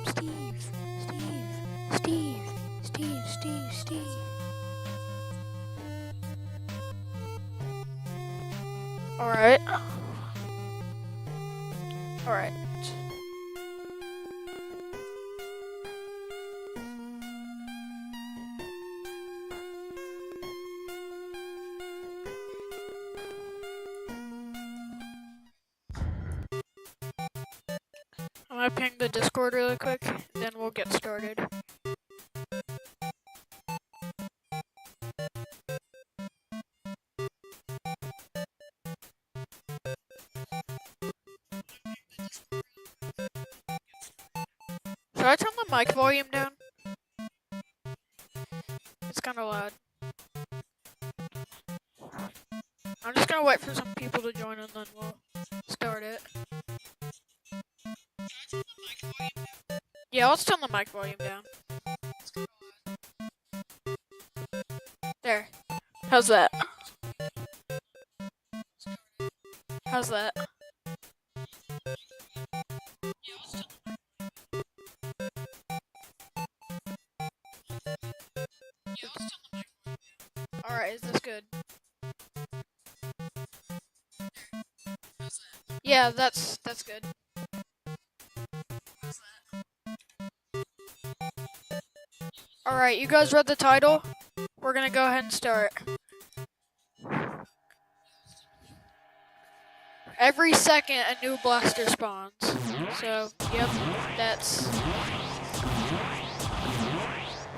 Steve. Alright. Alright. I'm gonna ping the Discord really quick, then we'll get started. Should I turn the mic volume down? It's kinda loud. I'm just gonna wait for some people to join and then we'll start it. Yeah, let's turn the mic volume down. There. How's that? How's that? Alright, is this good? Yeah, that's good. Alright, you guys read the title? We're gonna go ahead and start. Every second a new blaster spawns. So, yep, that's...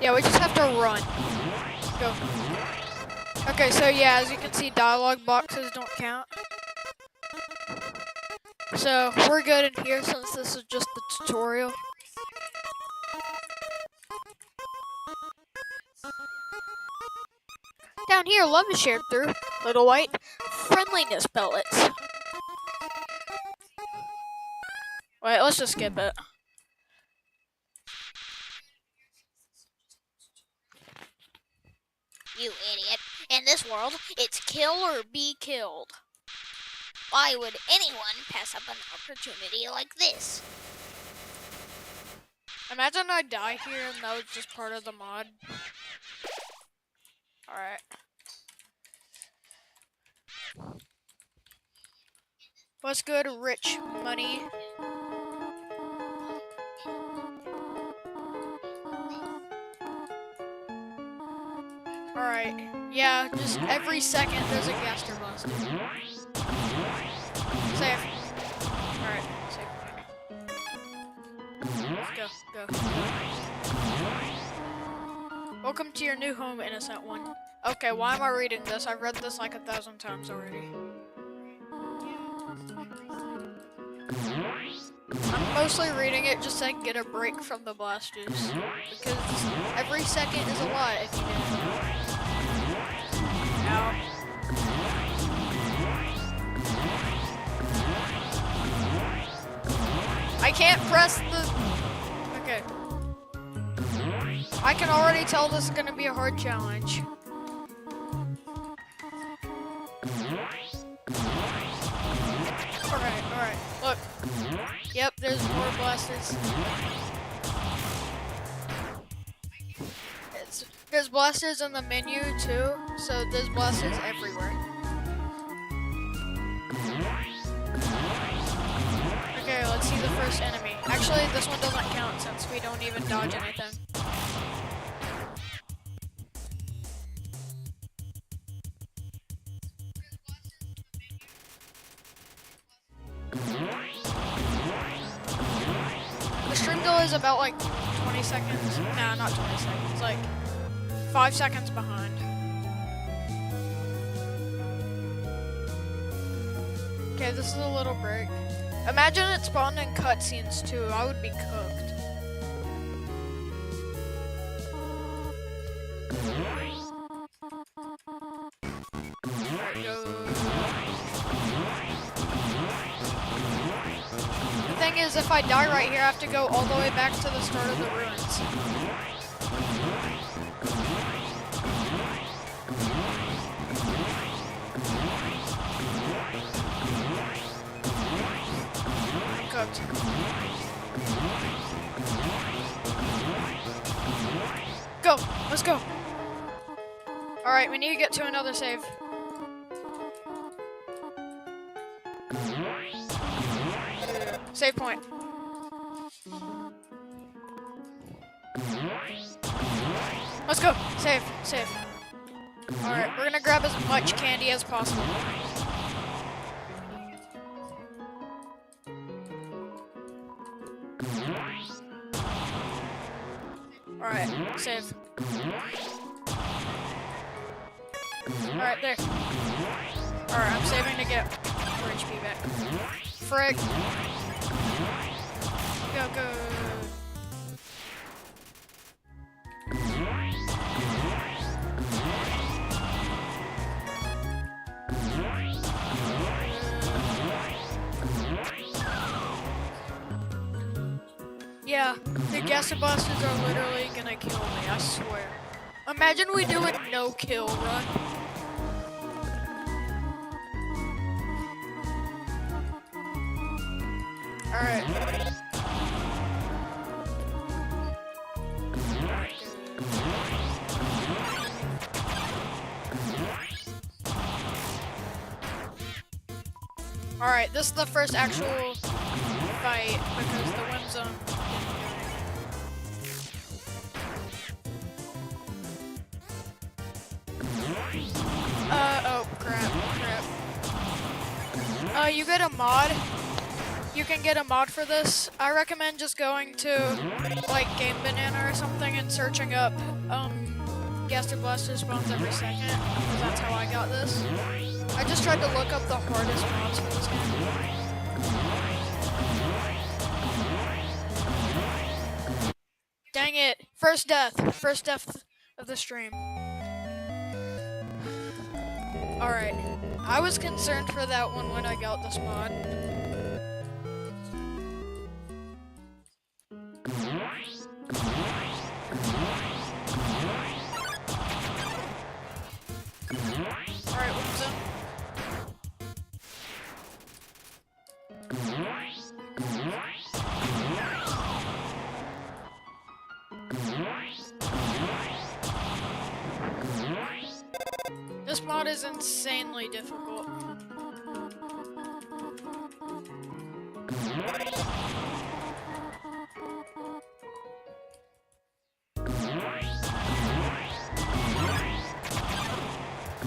Yeah, we just have to run. Go. Okay, so yeah, as you can see, dialogue boxes don't count. So, we're good in here since this is just the tutorial. Down here, love is shared through little white friendliness pellets. Wait, let's just skip it. You idiot. In this world, it's kill or be killed. Why would anyone pass up an opportunity like this? Imagine I die here and that was just part of the mod. Alright. What's good, rich money? Alright. Yeah, just every second there's a gaster blaster. Safe. Alright, safe. Go. Welcome to your new home, innocent one. Okay, why am I reading this? I've read this like 1,000 times already. I'm mostly reading it just so I can get a break from the blasters. Because every second is a lot if you didn't know. Ow. I can't press the... Okay. I can already tell this is gonna be a hard challenge. Alright. Look. Yep, there's more blasters. There's blasters in the menu too, so there's blasters everywhere. Okay, let's see the first enemy. Actually, this one doesn't count since we don't even dodge anything. The stream delay is about like 20 seconds. Nah, not 20 seconds. Like 5 seconds behind. Okay, this is a little break. Imagine it spawned in cutscenes too. I would be cooked. Alright, go. The thing is, if I die right here, I have to go all the way back to the start of the ruins. Cooked. Go! Let's go! Alright, we need to get to another save. Save point. Let's go! Save, save. Alright, we're gonna grab as much candy as possible. Alright, save. Alright, there. Alright, I'm saving to get 4 HP back. Frick. Go, go. Yeah, the gaster blasters are literally gonna kill me, I swear. Imagine we do a no-kill run. Alright. Alright, this is the first actual fight because the wind zone didn't do anything. Oh crap. You get a mod. You can get a mod for this. I recommend just going to like Game Banana or something and searching up gaster blaster spawns every second, because that's how I got this. I just tried to look up the hardest mods for this game. Dang it! First death of the stream. Alright, I was concerned for that one when I got this mod. Alright, what's up? This mod is insanely difficult.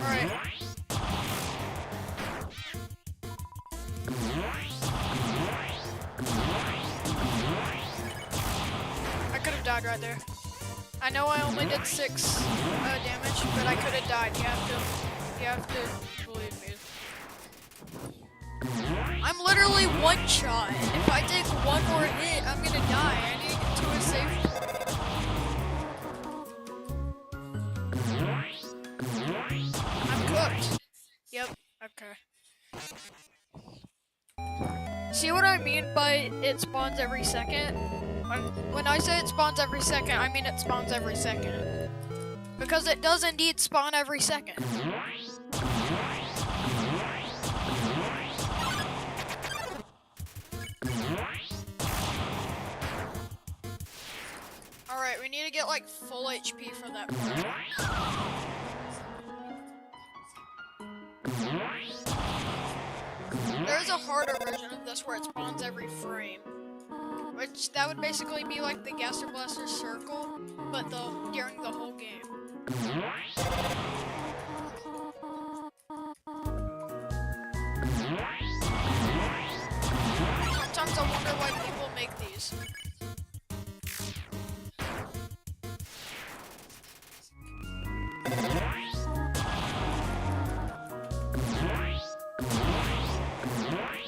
Alright. I could have died right there. I know I only did 6 damage, but I could have died. You have to believe me. I'm literally one shot. If I take one more hit, I'm gonna die. I need to get to a safe point. I'm cooked. Yep, okay. See what I mean by it spawns every second? When I say it spawns every second, I mean it spawns every second. Because it does indeed spawn every second. Alright, we need to get like full HP for that part. There's a harder version of this where it spawns every frame. Which, that would basically be like the Gaster Blaster circle, but during the whole game. Sometimes I wonder why people make these.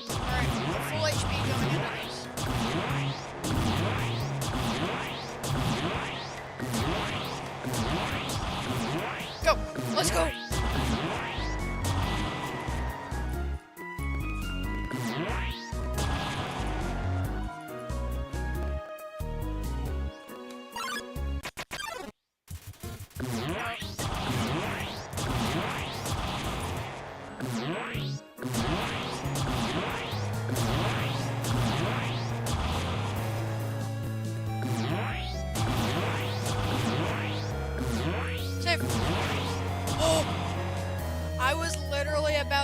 Alright, full HP going into these. Go! Let's go!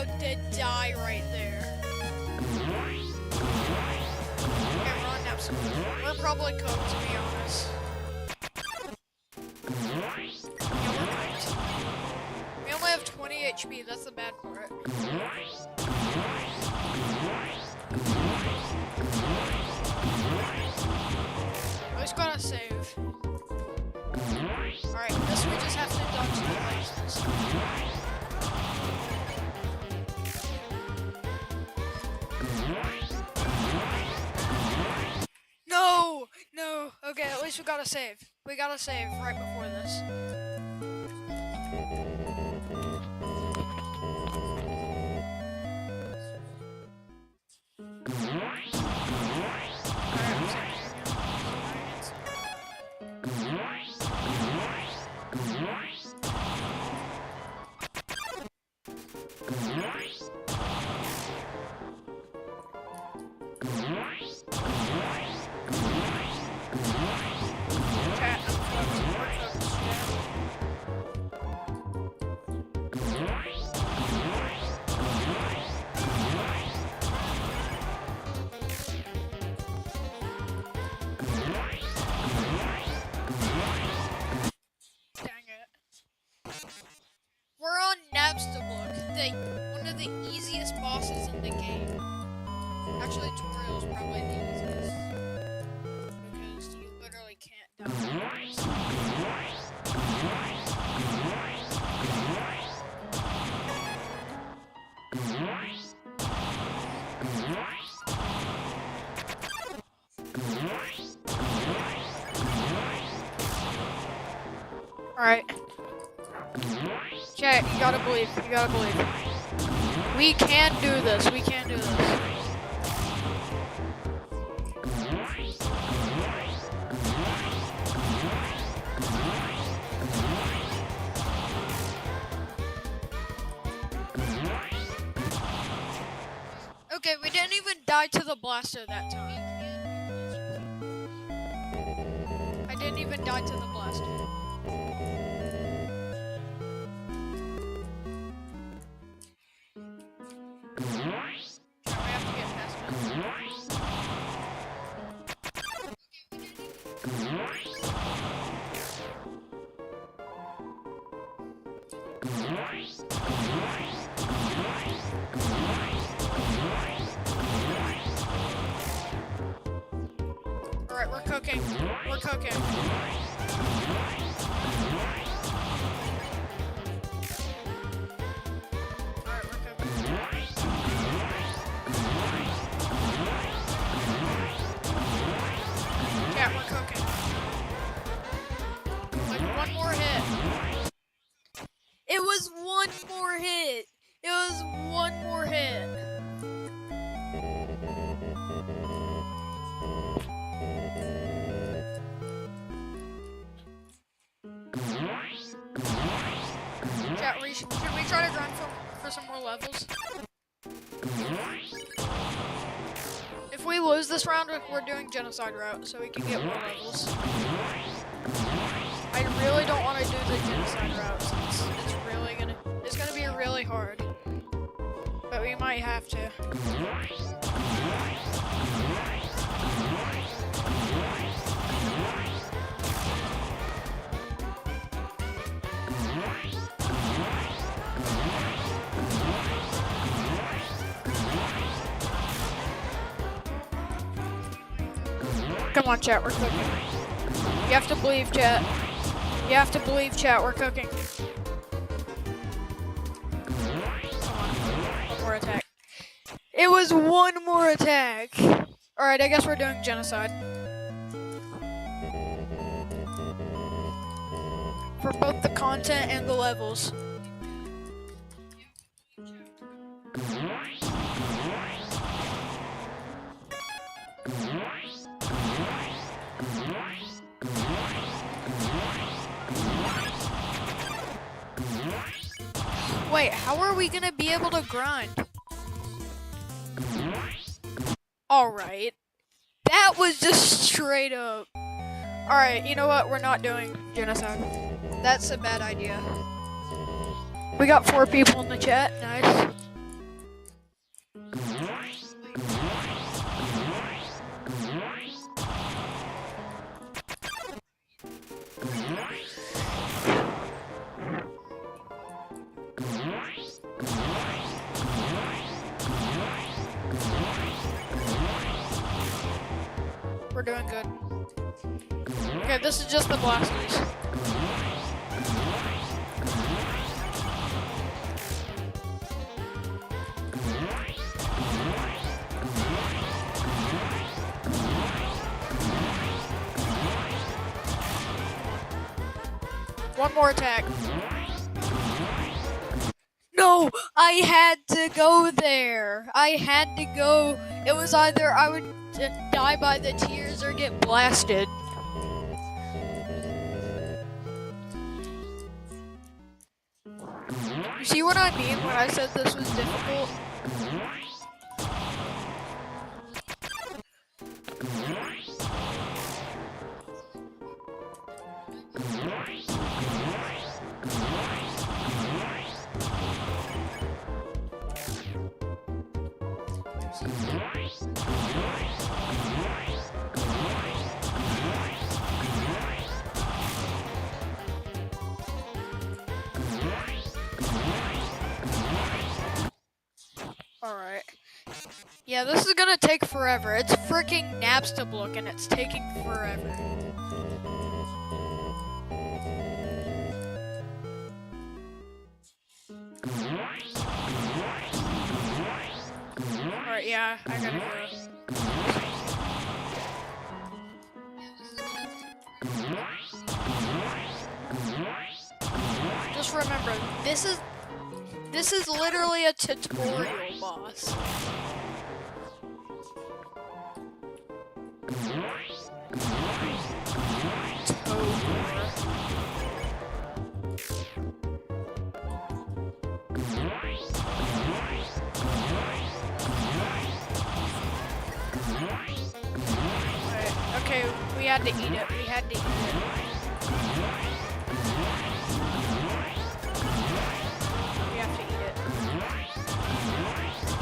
about to die right there. Okay, we're on Neptune. We're probably cooked, to be honest. Yeah, we're cooked. We only have 20 HP, that's the bad part. We just gotta save. Alright, this we just have to dodge the lasers. No! No! Okay, at least we gotta save. We gotta save right before this. We're on Nabstablook, one of the easiest bosses in the game. Actually, tutorial is probably the easiest. Because you literally can't die. Alright. Chat, you gotta believe. You gotta believe. We can do this. We can do this. Okay, we didn't even die to the blaster that time. I didn't even die to the blaster. Alright, we're cooking. We're cooking. Alright, we're cooking. Yeah, we're cooking. Like one more hit. It was one more hit. It was one more hit. Chat, should we try to grind for some more levels? If we lose this round, we're doing genocide route, so we can get more levels. I really don't want to do the genocide route since it's gonna be really hard. But we might have to. Come on, chat, we're cooking. You have to believe, chat. You have to believe, chat, we're cooking. Come on, one more attack. It was one more attack. Alright, I guess we're doing genocide. For both the content and the levels. Wait, how are we gonna be able to grind? Alright. That was just straight up. Alright, you know what? We're not doing genocide. That's a bad idea. We got 4 people in the chat. Nice. we're doing good. Okay, this is just the blasters. One more attack. No, I had to go there. I had to go. It was either I would die by the tears or get blasted. You see what I mean when I said this was difficult? Alright. Yeah, this is gonna take forever. It's freaking Nabstablook and it's taking forever. Alright, yeah, I gotta go. Just remember, this is literally a tutorial boss. Okay, we had to eat it. We had to eat it. We have to eat it.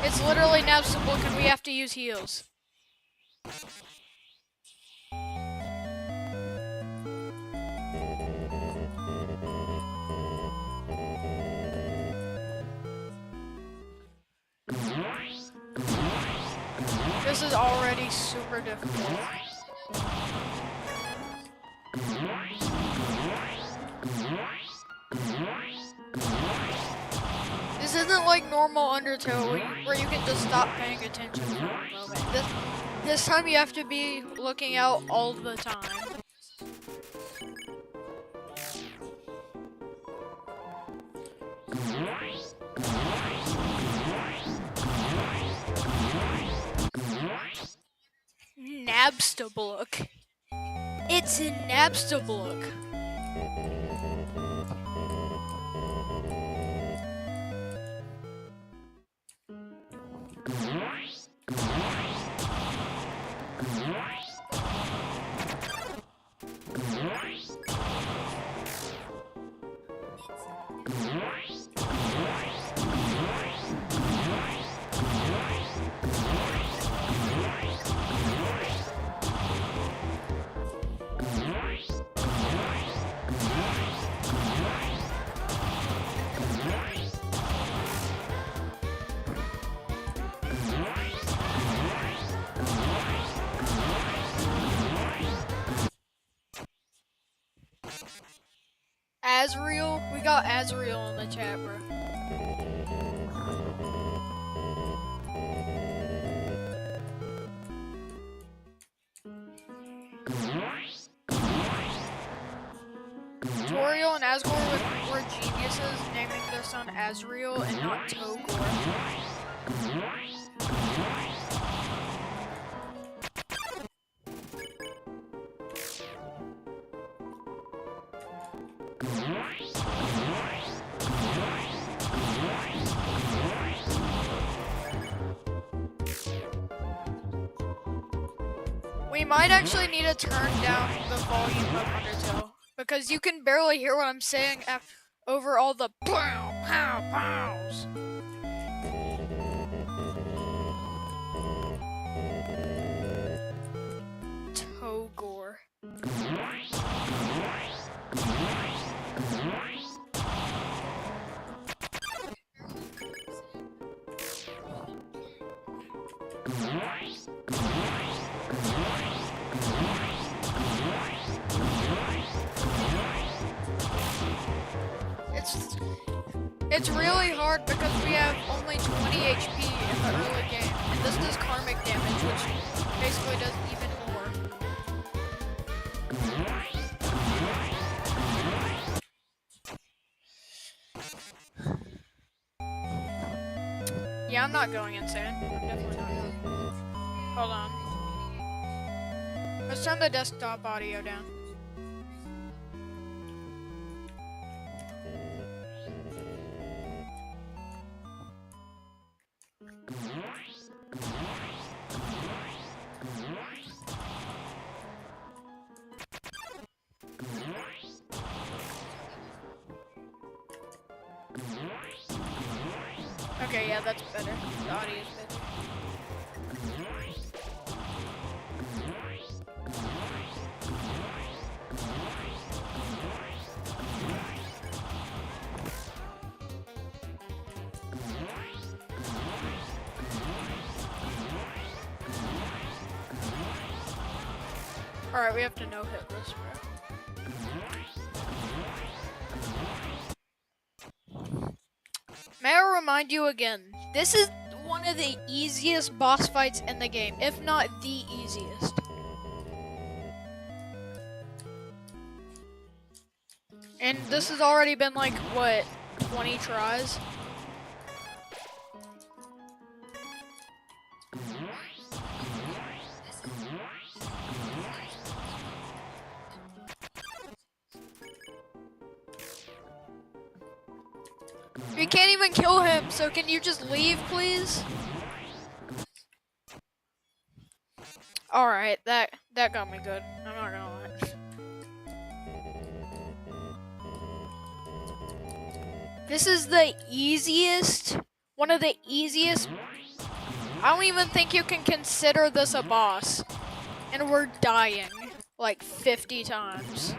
It's literally Nabstablook and we have to use heals. This is already super difficult. This isn't like normal Undertale where you can just stop paying attention for a moment. This time you have to be looking out all the time. Nabstablook. It's in Nabstablook. Azrael? We got Azrael in the chat, bro. Toriel and Asgore were geniuses naming their son Azrael and not Togor. We might actually need to turn down the volume of Undertale because you can barely hear what I'm saying over all the pow pow pows. Togor. It's really hard because we have only 20 HP in the early game, and this does karmic damage, which basically does even more. Yeah, I'm not going insane. I'm definitely not going. Hold on. Let's turn the desktop audio down. Okay, yeah, that's better. The audio is better. Alright, we have to no-hit this, bro. May I remind you again, this is one of the easiest boss fights in the game, if not the easiest. And this has already been like, what, 20 tries? We can't even kill him, so can you just leave, please? Alright, that got me good. I'm not gonna lie. This is the easiest, one of the easiest. I don't even think you can consider this a boss. And we're dying like 50 times.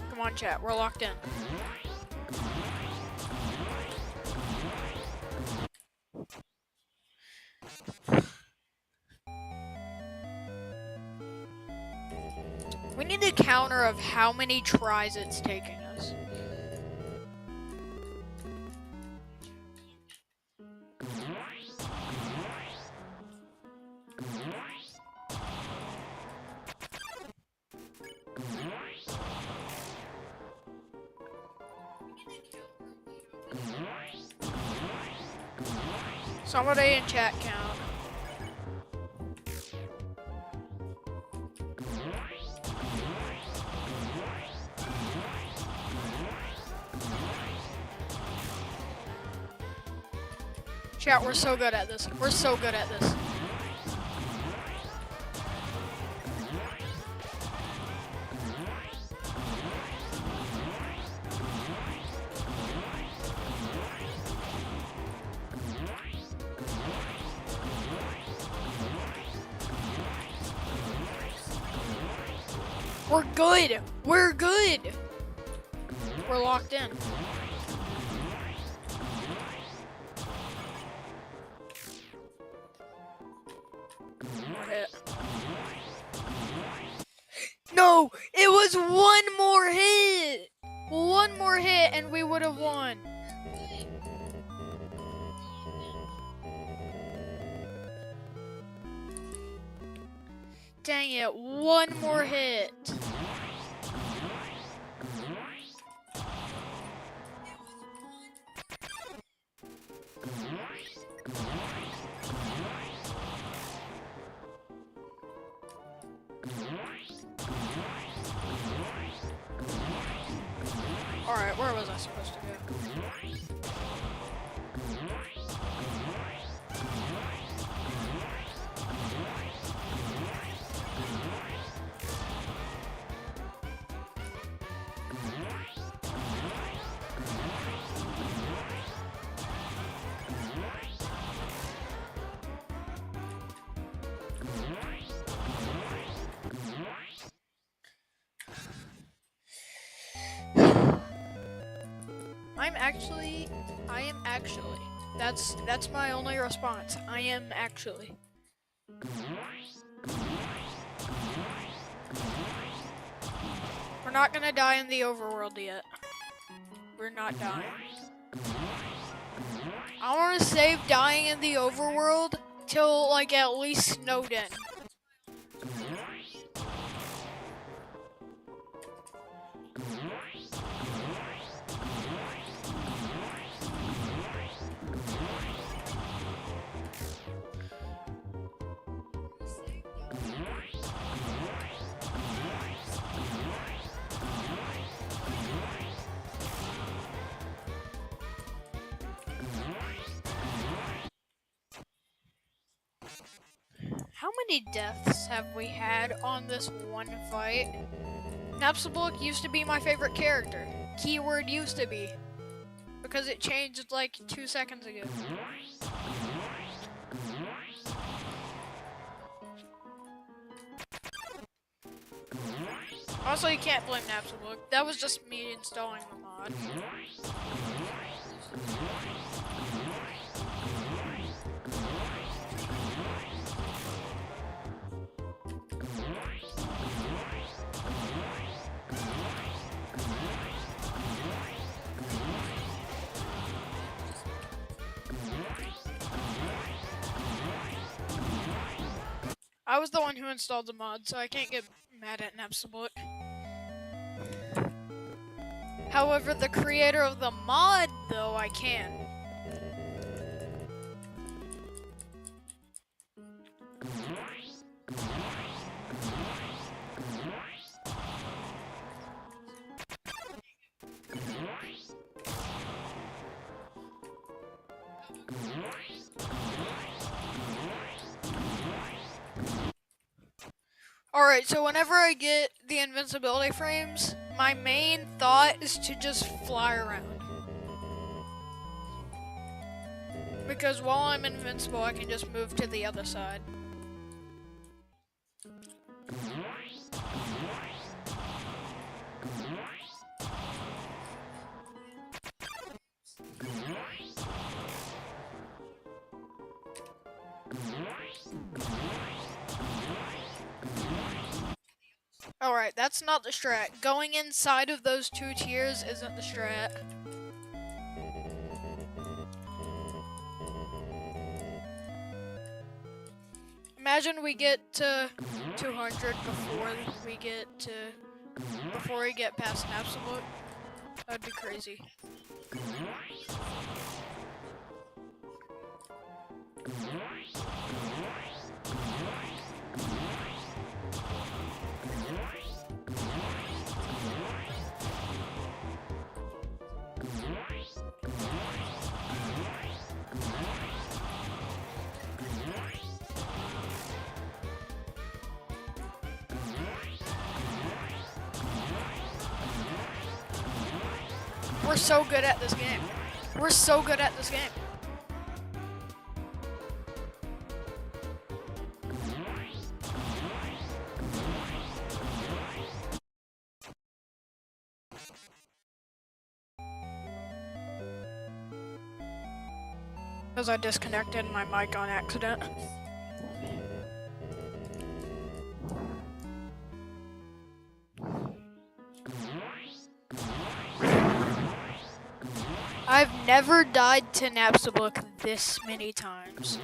Come on, chat, we're locked in. We need a counter of how many tries it's taking us. Somebody in chat count. Chat, we're so good at this. We're so good at this. We're good. We're good. We're locked in. No, it was one more hit. One more hit and we would have won. Dang it, one more hit. Alright, where was I supposed to go? I am actually. That's my only response. I am actually. We're not gonna die in the overworld yet. We're not dying. I want to save dying in the overworld till like at least Snowden. How many deaths have we had on this one fight? Napstablook used to be my favorite character. Keyword used to be. Because it changed like 2 seconds ago. Also, you can't blame Napstablook. That was just me installing the mod. I was the one who installed the mod, so I can't get mad at Napstablook. However, the creator of the mod, though, I can. Alright, so whenever I get the invincibility frames, my main thought is to just fly around. Because while I'm invincible, I can just move to the other side. Alright, that's not the strat. Going inside of those 2 tiers isn't the strat. Imagine we get to 200 before we get past an absolute. That'd be crazy. We're so good at this game. We're so good at this game. Because I disconnected my mic on accident. I've never died to Napstablook this many times.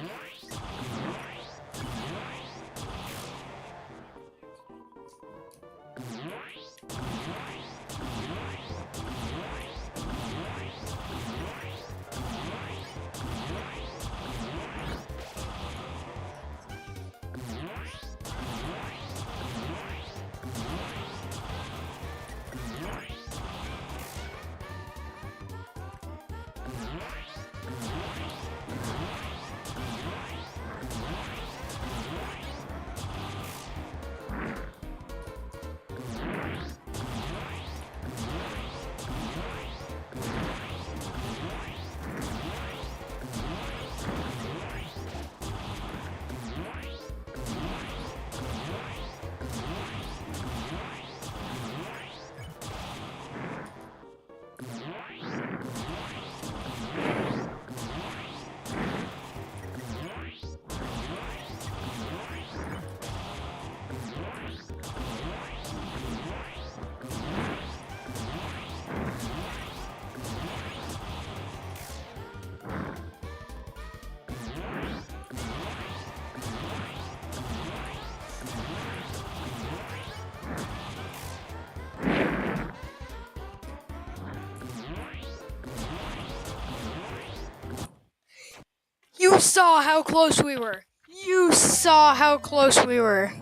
You saw how close we were. You saw how close we were.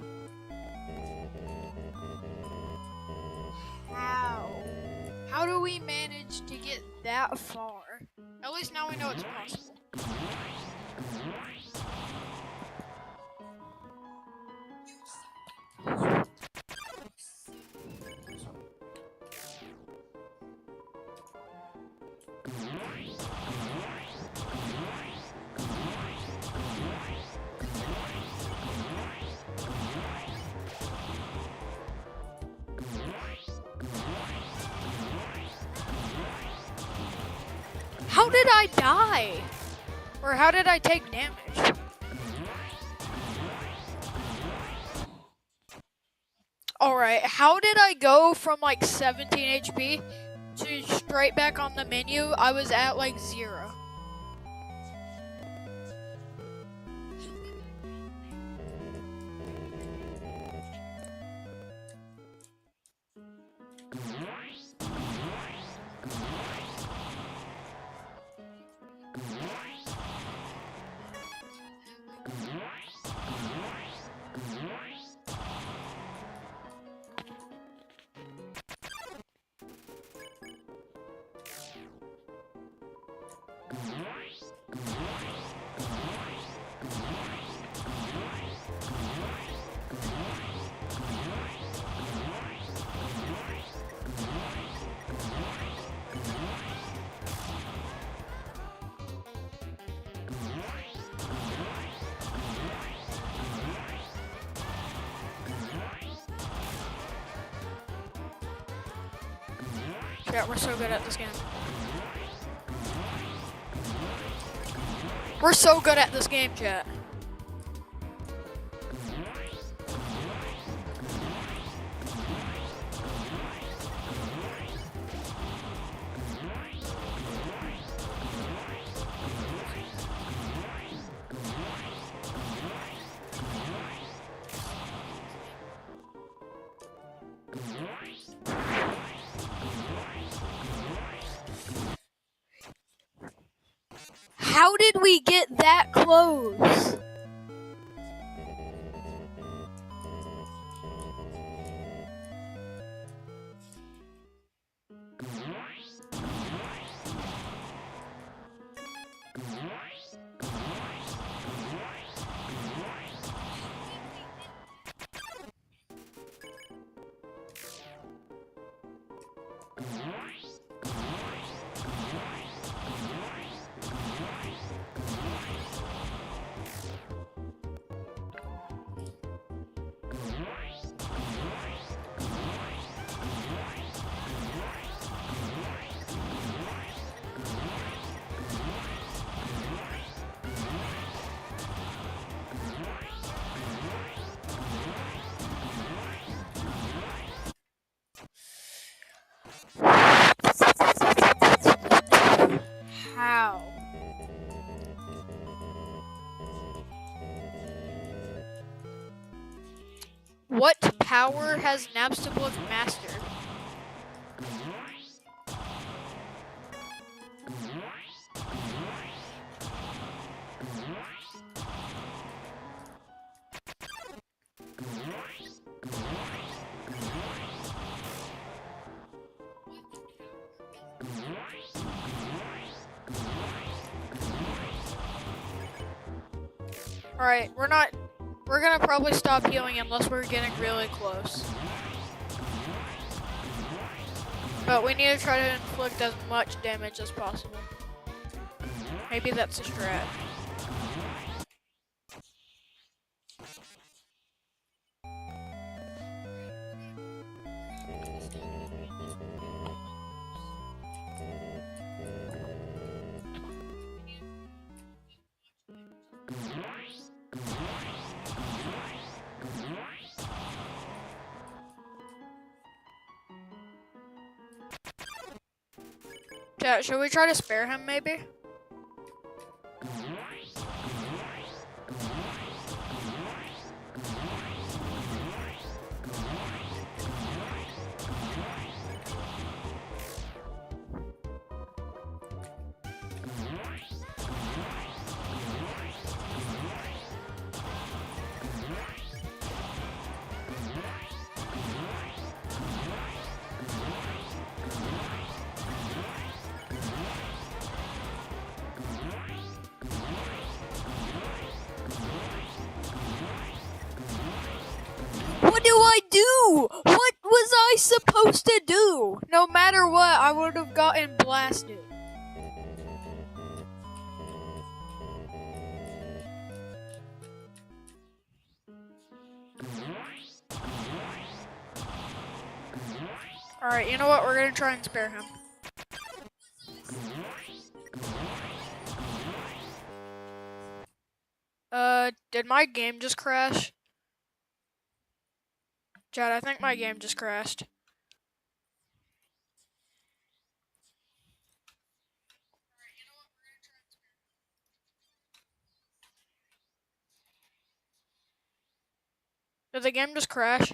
How? How do we manage to get that far? At least now we know it's possible. How did I die? Or how did I take damage? Alright, how did I go from like 17 HP to straight back on the menu? I was at like 0. Yeah, we're so good at this game. We're so good at this game, chat. How did we get that close? How? What power has Napstablook mastered? Alright, we're gonna probably stop healing unless we're getting really close. But we need to try to inflict as much damage as possible. Maybe that's a strat. Yeah, should we try to spare him maybe? do I do? What was I supposed to do? No matter what, I would have gotten blasted. Alright, you know what? We're gonna try and spare him. Did my game just crash? Chad, I think my game just crashed. Did the game just crash?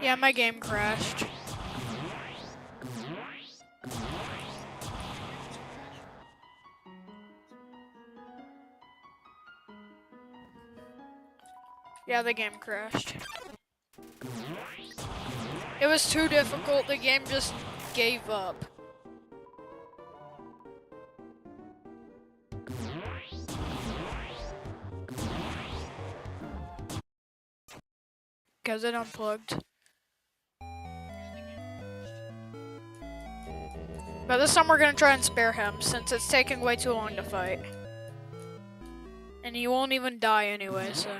Yeah, my game crashed. Yeah, the game crashed. It was too difficult, the game just gave up. Because it unplugged. But this time we're gonna try and spare him, since it's taking way too long to fight. And he won't even die anyway, so...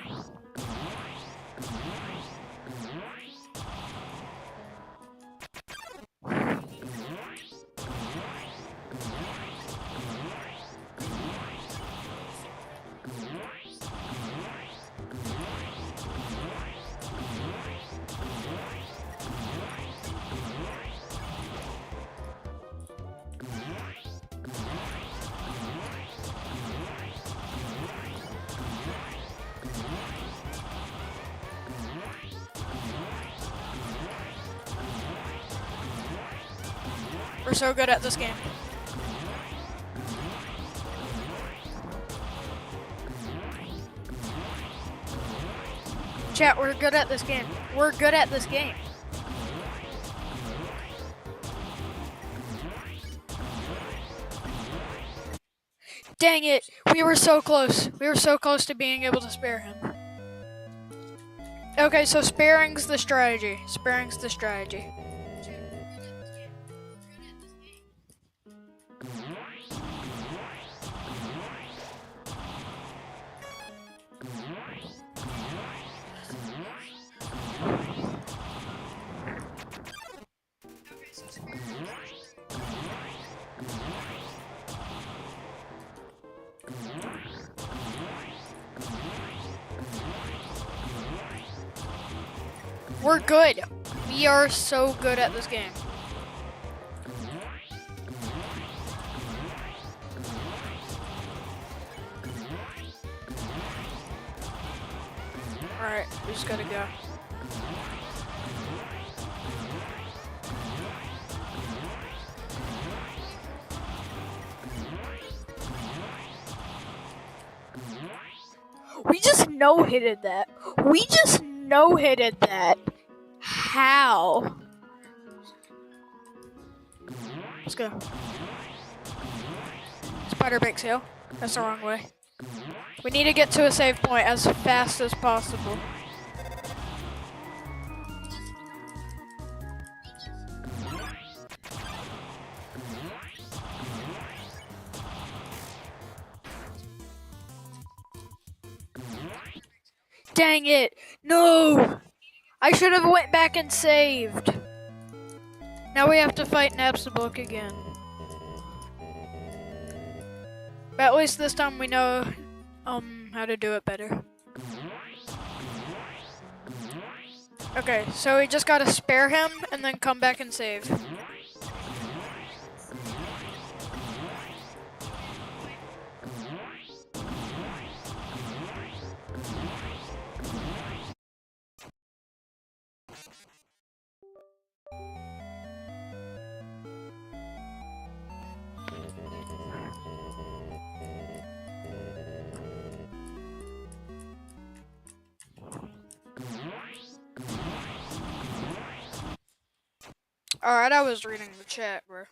We're so good at this game. Chat, we're good at this game. We're good at this game. Dang it! We were so close. We were so close to being able to spare him. Okay, so sparing's the strategy. Sparing's the strategy. We're good. We are so good at this game. Alright, we just gotta go. We just no-hitted that. We just no-hitted that. How? Let's go. Spider breaks hill. That's the wrong way. We need to get to a save point as fast as possible. Dang it! No! I should have went back and saved. Now we have to fight Napstablook again. But at least this time we know how to do it better. Okay, so we just gotta spare him and then come back and save. Alright, I was reading the chat, bro.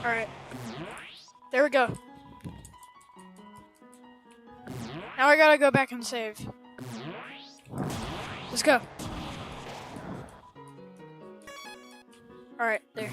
Alright. There we go. Now I gotta go back and save. Let's go. Alright, there.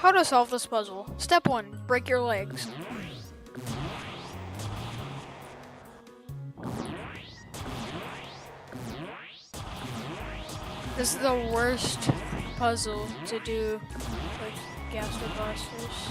How to solve this puzzle. Step 1, break your legs. This is the worst puzzle to do with gaster blasters.